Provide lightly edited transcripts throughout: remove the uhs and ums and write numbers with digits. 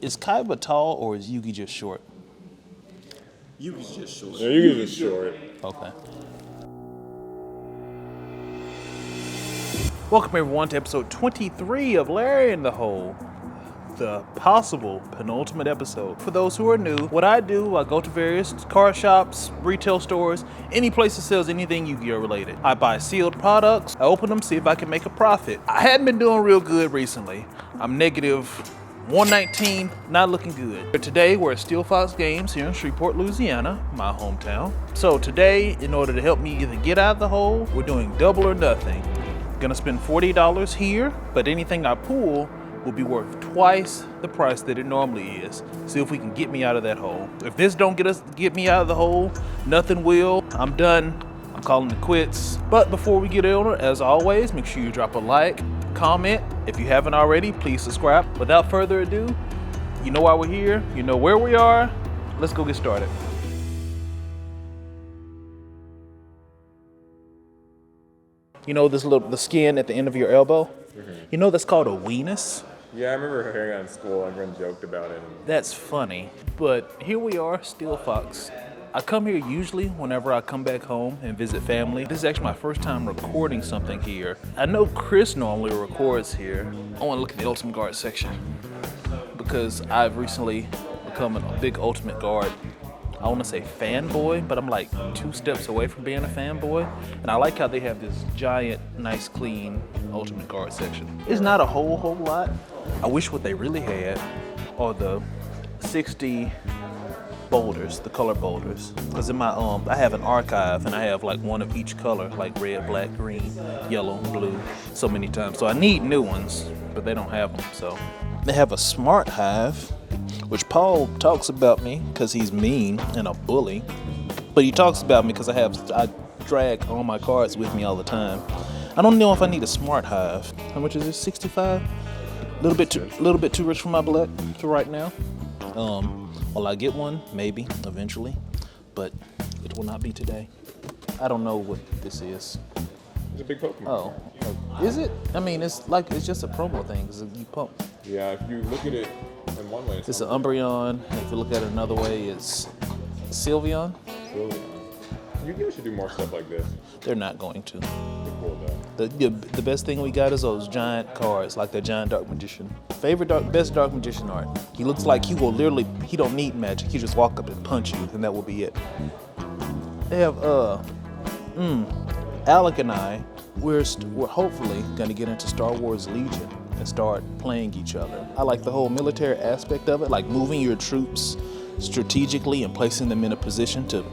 Is Kaiba tall or is Yugi just short? Yugi's just short. Yeah, Yugi's just short. Okay. Welcome everyone to episode 23 of Larry in the Hole. The possible penultimate episode. For those who are new, what I do, I go to various card shops, retail stores, any place that sells anything Yu-Gi-Oh related. I buy sealed products, I open them, see if I can make a profit. I hadn't been doing real good recently. I'm negative 119, not looking good. Today we're at Steel Fox Games here in Shreveport, Louisiana, my hometown. So today, in order to help me either get out of the hole, we're doing double or nothing. Gonna spend $40 here, but anything I pull will be worth twice the price that it normally is. See if we can get me out of that hole. If this don't get me out of the hole, nothing will. I'm done. I'm calling it quits. But before we get on it, as always, make sure you drop a like, comment. If you haven't already, please subscribe. Without further ado, you know why we're here, you know where we are. Let's go get started. You know the skin at the end of your elbow? Mm-hmm. You know that's called a weenus? Yeah, I remember hearing that in school. Everyone joked about it. That's funny. But here we are, Steel Fox. I come here usually whenever I come back home and visit family. This is actually my first time recording something here. I know Chris normally records here. I want to look at the Ultimate Guard section because I've recently become a big Ultimate Guard, I want to say fanboy, but I'm like 2 steps away from being a fanboy. And I like how they have this giant, nice, clean Ultimate Guard section. It's not a whole lot. I wish what they really had are the 60 boulders, the color boulders. Because in my I have an archive and I have like one of each color, like red, black, green, yellow, blue, so many times. So I need new ones, but they don't have them. So they have a smart hive, which Paul talks about me because he's mean and a bully. But he talks about me because I drag all my cards with me all the time. I don't know if I need a smart hive. How much is this? 65? A little bit too rich for my blood for right now. Will I get one? Maybe, eventually. But it will not be today. I don't know what this is. It's a big Pokemon. Oh, is it? I mean, it's just a promo thing because you pump. Yeah, if you look at it in one way, It's an Umbreon. If you look at it another way, it's Sylveon. Yu-Gi-Oh should do more stuff like this. They're not going to. They're cool though. The best thing we got is those giant cards, like the giant Dark Magician. Best Dark Magician art. He looks like he don't need magic. He just walk up and punch you, and that will be it. They have Alec and I, we're hopefully gonna get into Star Wars Legion and start playing each other. I like the whole military aspect of it, like moving your troops strategically and placing them in a position to,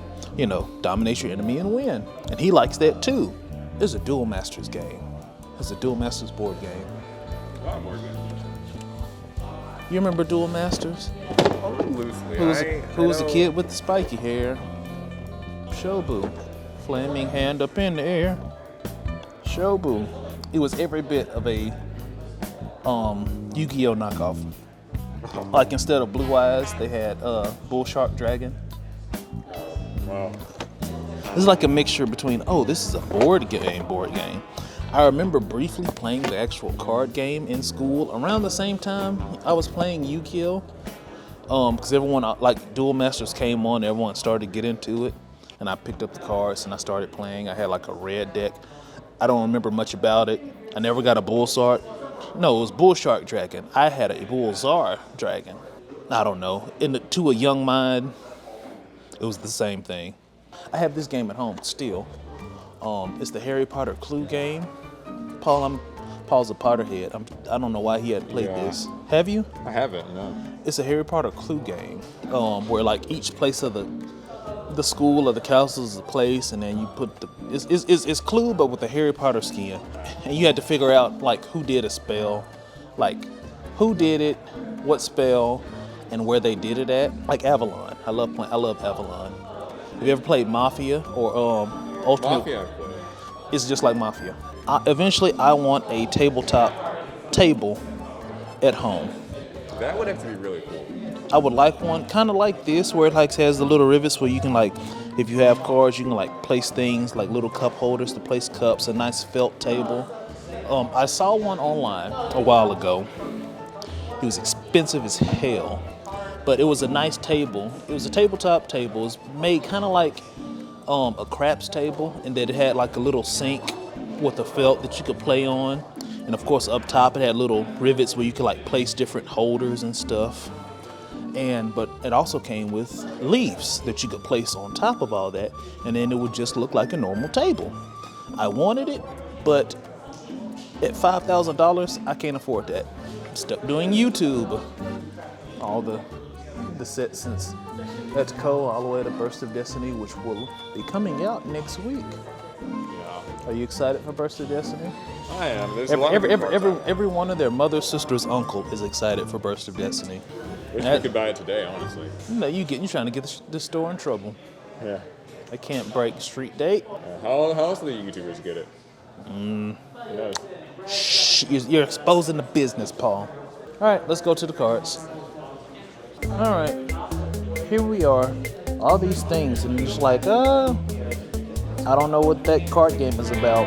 dominate your enemy and win. And he likes that too. It's a Duel Masters game. It's a Duel Masters board game. A lot more good. You remember Duel Masters? Oh, loosely. Who was the kid with the spiky hair? Shobu. Flaming hand up in the air. Shobu. It was every bit of a Yu-Gi-Oh knockoff. Like instead of Blue Eyes, they had Bull Shark Dragon. Wow. It's like a mixture between, this is a board game. I remember briefly playing the actual card game in school. Around the same time I was playing Yugioh. Because everyone, like Duel Masters came on, everyone started to get into it. And I picked up the cards and I started playing. I had like a red deck. I don't remember much about it. I never got a Bull Shark. No, it was Bull Shark Dragon. I had a Bull Czar Dragon. I don't know. To a young mind, it was the same thing. I have this game at home still. It's the Harry Potter Clue game. Paul's a Potterhead. I don't know why he hadn't played this. Have you? I haven't, no. It's a Harry Potter Clue game where like each place of the school or the castle is a place, and then you put it's Clue but with the Harry Potter skin, and you had to figure out like who did a spell, like who did it, what spell, and where they did it at. Like Avalon. I love Avalon. Have you ever played Mafia or Ultimate? Mafia. It's just like Mafia. Eventually, I want a tabletop table at home. That would have to be really cool. I would like one kind of like this, where it like has the little rivets where you can like, if you have cards, you can like place things like little cup holders to place cups. A nice felt table. I saw one online a while ago, It was expensive as hell, but it was a nice table. It was a tabletop table. It was made kind of like a craps table, and that it had like a little sink with a felt that you could play on. And of course, up top it had little rivets where you could like place different holders and stuff. But it also came with leaves that you could place on top of all that, and then it would just look like a normal table. I wanted it, but at $5,000, I can't afford that. I'm stuck doing YouTube. All the sets since Let's Go all the way to Burst of Destiny, which will be coming out next week. Yeah. Are you excited for Burst of Destiny? I am. There's a lot of good parts out there. Every one of their mother, sister's uncle is excited for Burst of Destiny. Wish we could buy it today, honestly. No, you're trying to get the store in trouble. Yeah. I can't break street date. How else do the YouTubers get it? Who knows? Shh, you're exposing the business, Paul. All right, let's go to the cards. All right, here we are. All these things, and you're just like, I don't know what that card game is about,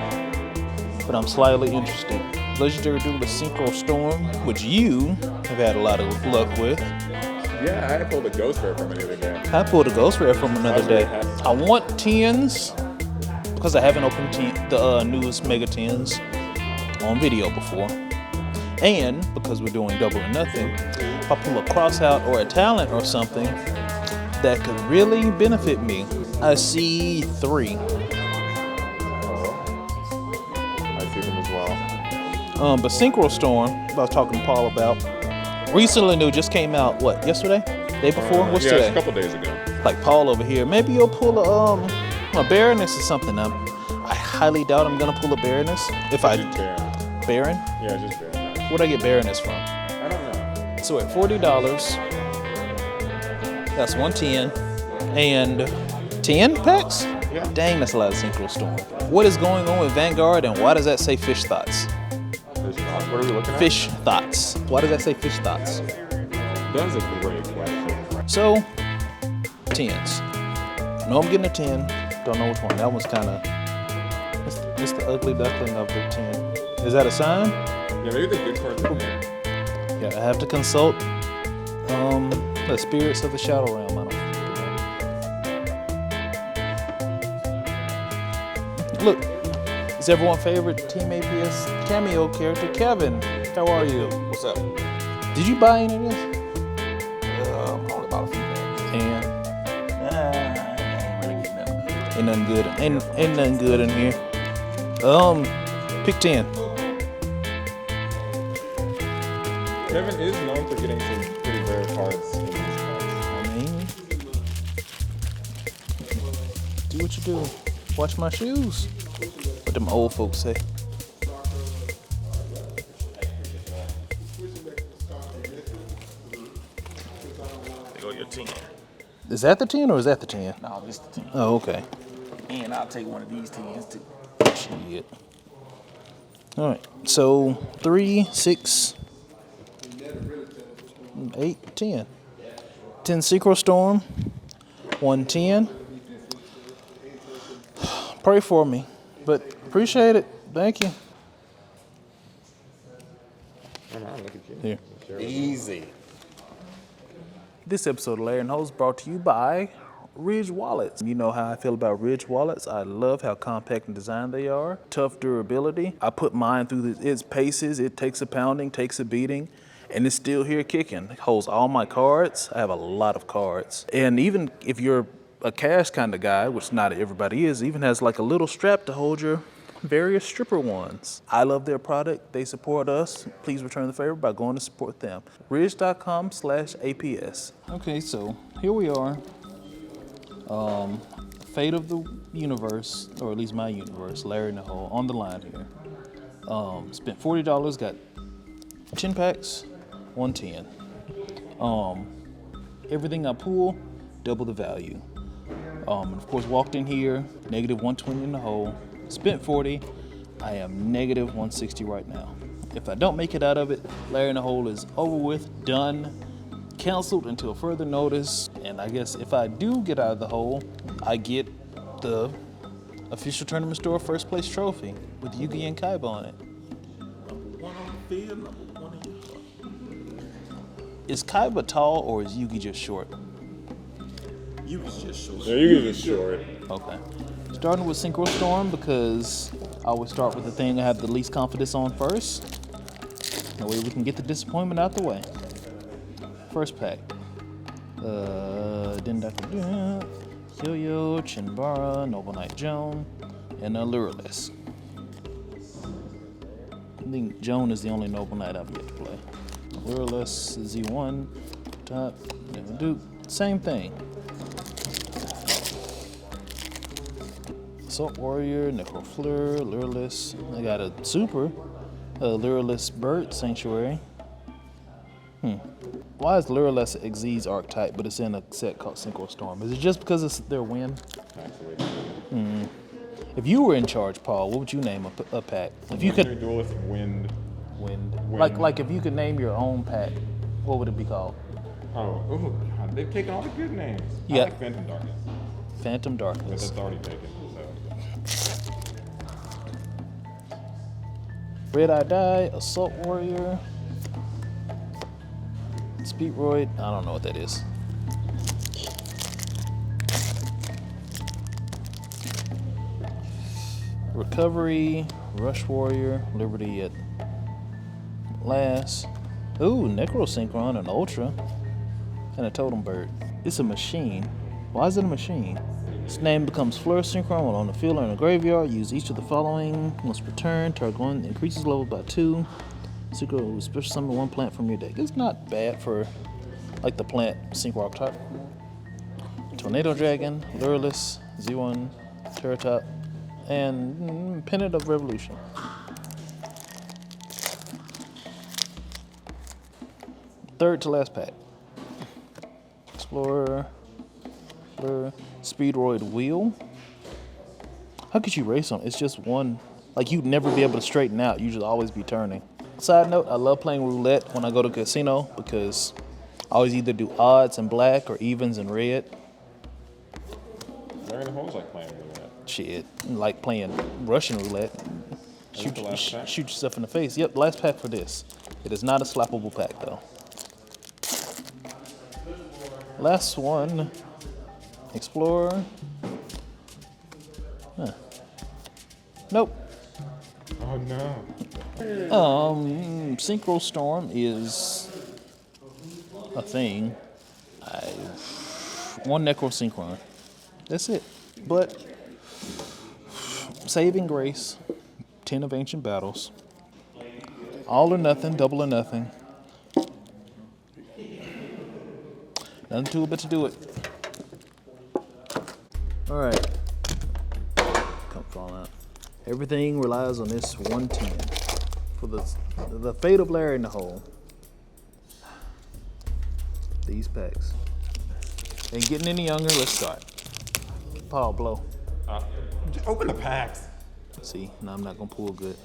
but I'm slightly interested. Legendary Duel of Synchro Storm, which you have had a lot of luck with. Yeah, I had to pull the ghost rare from it the other day. I pulled a ghost rare from another day. Happy. I want 10s because I haven't opened the newest Mega 10s on video before. And because we're doing double or nothing, if I pull a cross out or a talent or something that could really benefit me, I see 3. I see them as well. But Synchro Storm, I was talking to Paul about, recently new, just came out, what, yesterday? Day before? What's yeah, today? a couple days ago. Like Paul over here, maybe you'll pull a Baroness or something. I highly doubt I'm gonna pull a Baroness. If I Just Baron. Baron? Yeah, just Baron. Where'd I get Baroness from? I don't know. So at $40, that's 110 and 10 packs? Yeah. Dang, that's a lot of Synchro Storm. What is going on with Vanguard, and why does that say Fish Thoughts? What are we looking at? Fish Thoughts. Why does that say Fish Thoughts? That's a great question. So, 10s. No, I'm getting a 10. Don't know which one. That one's kind of, it's the ugly duckling of the 10. Is that a sign? Yeah, maybe the good cards are there. Yeah, I have to consult the spirits of the Shadow Realm. I don't know. Look, it's everyone's favorite Team APS cameo character, Kevin. How are you? What's up? Did you buy any of this? Probably about a few things. And I ain't really getting that. ain't nothing good. Ain't nothing good in here. Pick 10. Kevin is known for getting some pretty rare cards in these cards. I mean, do what you do. Watch my shoes. What them old folks say. There go your 10. Is that the 10 or is that the 10? No, this the 10. Oh, okay. And I'll take one of these 10s too. Shit. All right. So 3, 6, 8, 10. 10 Synchro Storm. 110. Pray for me, but appreciate it. Thank you. Come on, look at you. Here. Easy. This episode of Larry and Hose brought to you by Ridge Wallets. You know how I feel about Ridge Wallets. I love how compact and designed they are. Tough durability. I put mine through its paces. It takes a pounding, takes a beating, and it's still here kicking. It holds all my cards. I have a lot of cards. And even if you're a cash kind of guy, which not everybody is, even has like a little strap to hold your various stripper ones. I love their product. They support us. Please return the favor by going to support them. Ridge.com/APS. Okay, so here we are. Fate of the universe, or at least my universe, Larry Nahole, on the line here. Spent $40, got 10 packs, 110. Everything I pull, double the value. And of course, walked in here, negative 120 in the hole. Spent 40. I am negative 160 right now. If I don't make it out of it, Larry in the hole is over with, done, canceled until further notice. And I guess if I do get out of the hole, I get the official tournament store first place trophy with Yugioh and Kaiba on it. One on the field, number one in your heart. Is Kaiba tall or is Yugi just short? You was just short. Yeah, you get it short. Okay. Starting with Synchro Storm because I always start with the thing I have the least confidence on first. That way we can get the disappointment out the way. First pack. Dendaka, Yugioh, Chinbara, Noble Knight Joan, and a Lureless. I think Joan is the only Noble Knight I've yet to play. Lureless, Z1, top, Duke, same thing. Assault Warrior, Necrofleur, Lureless. I got a super, Lureless Bird Sanctuary. Why is Lureless Xyz archetype, but it's in a set called Synchro Storm? Is it just because it's their win? If you were in charge, Paul, what would you name a pack? If you could Duelist Wind. like if you could name your own pack, what would it be called? Oh God, they've taken all the good names. Yeah. I like Phantom Darkness, Phantom but Darkness. that's already taken. So. Red Eye Die, Assault Warrior, Speedroid, I don't know what that is. Recovery, Rush Warrior, Liberty at last. Ooh, Necrosynchron, an Ultra, and a Totem Bird. It's a machine. Why is it a machine? Its name becomes Fleur Synchron while on the field or in the graveyard. Use each of the following. Once returned, target one increases level by 2. Synchro special summon one plant from your deck. It's not bad for like the plant Synchro archetype. Tornado Dragon, Lureless, Z1, Terratop, and Pennant of Revolution. Third to last pack. Explorer, Fleur, Speedroid Wheel. How could you race on? It's just one. Like you'd never be able to straighten out. You should always be turning. Side note, I love playing roulette when I go to casino because I always either do odds in black or evens in red. Dragon of Holes like playing with that. Shit, like playing Russian roulette. Shoot the last pack. Shoot yourself in the face. Yep, last pack for this. It is not a slappable pack though. Last one, Explorer. Huh. Nope. Oh no. Synchro Storm is a thing. One Necrosynchron. That's it. But Saving Grace, 10 of Ancient Battles, All or Nothing, Double or Nothing. Nothing to it but to do it. All right. Come fall out. Everything relies on this 110 for the fate of Larry in the hole. These packs. Ain't getting any younger. Let's start. Paul, blow. Open the packs. See, now I'm not gonna pull good.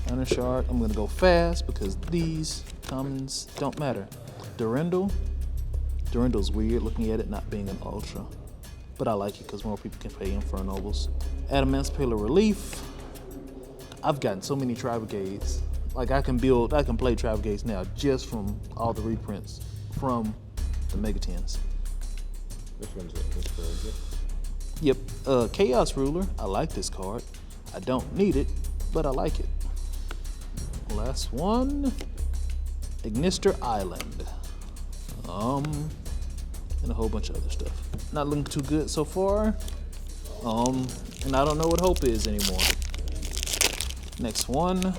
Undershard, I'm gonna go fast because these commons don't matter. Durandal's weird looking at it not being an ultra, but I like it because more people can pay him for nobles. Adamant's Pillar Relief. I've gotten so many Tri-Brigades. Like I can play Tri-Brigades now just from all the reprints from the Mega 10s. This one's it. This one's it. Yep, Chaos Ruler. I like this card. I don't need it, but I like it. Last one, Ignister Island. And a whole bunch of other stuff. Not looking too good so far. And I don't know what hope is anymore. Next one.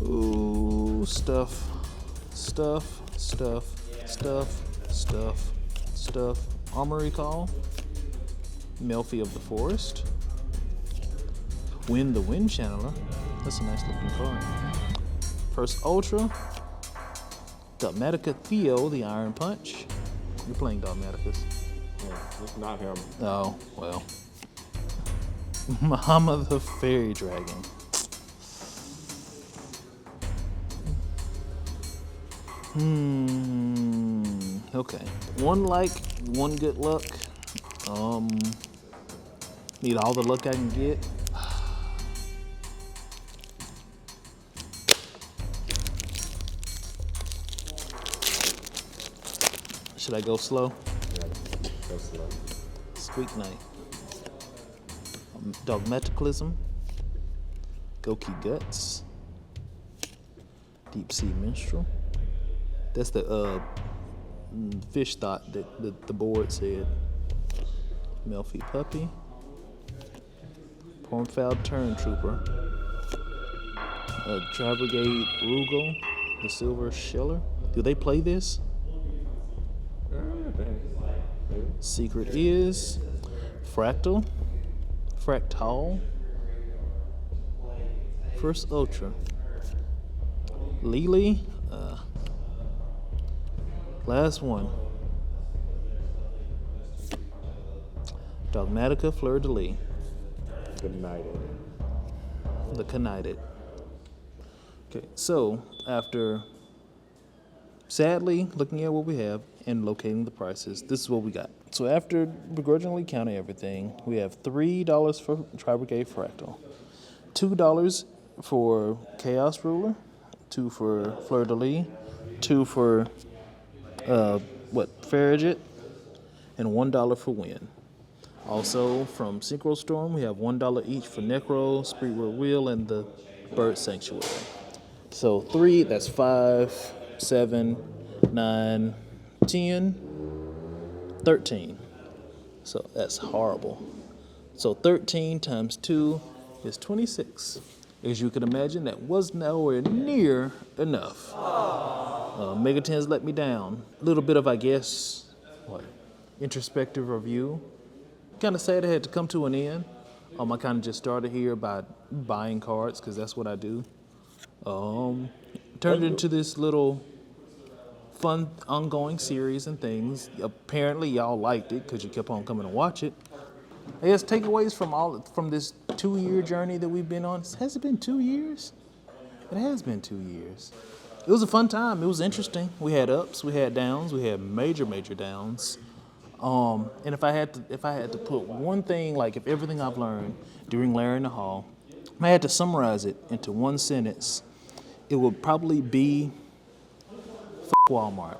Ooh, stuff. Armory Call. Melfi of the Forest. Wind the Wind Channeler. That's a nice looking card. First Ultra. Dogmatica Theo, the Iron Punch. You're playing Dogmaticus. Yeah, it's not him. Oh, well. Mama the Fairy Dragon. Okay. One like, one good luck. Need all the luck I can get. Should I go slow? Yeah, go slow. Squeak Knight. Dogmaticalism. Goki Guts. Deep Sea Minstrel. That's the fish thought that the board said. Melfi Puppy. Pornfowl Turn Trooper. Tri Brigade Rugal. The Silver Sheller. Do they play this? Maybe. Secret is Fractal. Fractal. First Ultra. Lily. Last one. Dogmatica Fleur de Lis. Benighted. The Connided. Okay, so after sadly looking at what we have and locating the prices, this is what we got. So after begrudgingly counting everything, we have $3 for Tri Brigade Fractal, $2 for Chaos Ruler, 2 for Fleur de Lis, 2 for Farragut, and $1 for Win. Also from Synchro Storm, we have $1 each for Necro, Spiritward Wheel, and the Bird Sanctuary. So 3, that's 5, 7, 9, 10, 13. So that's horrible. So 13 times 2 is 26. As you can imagine, that was nowhere near enough. Megatens let me down. A little bit of, I guess, introspective review. Kind of sad it had to come to an end. I kind of just started here by buying cards because that's what I do. Turned into this little fun ongoing series and things. Apparently y'all liked it because you kept on coming to watch it. I guess takeaways from this 2-year journey that we've been on. Has it been 2 years? It has been 2 years. It was a fun time. It was interesting. We had ups, we had downs, we had major downs. And if I had to put one thing, like if everything I've learned during Larry in the Hall, if I had to summarize it into one sentence, it would probably be Walmart.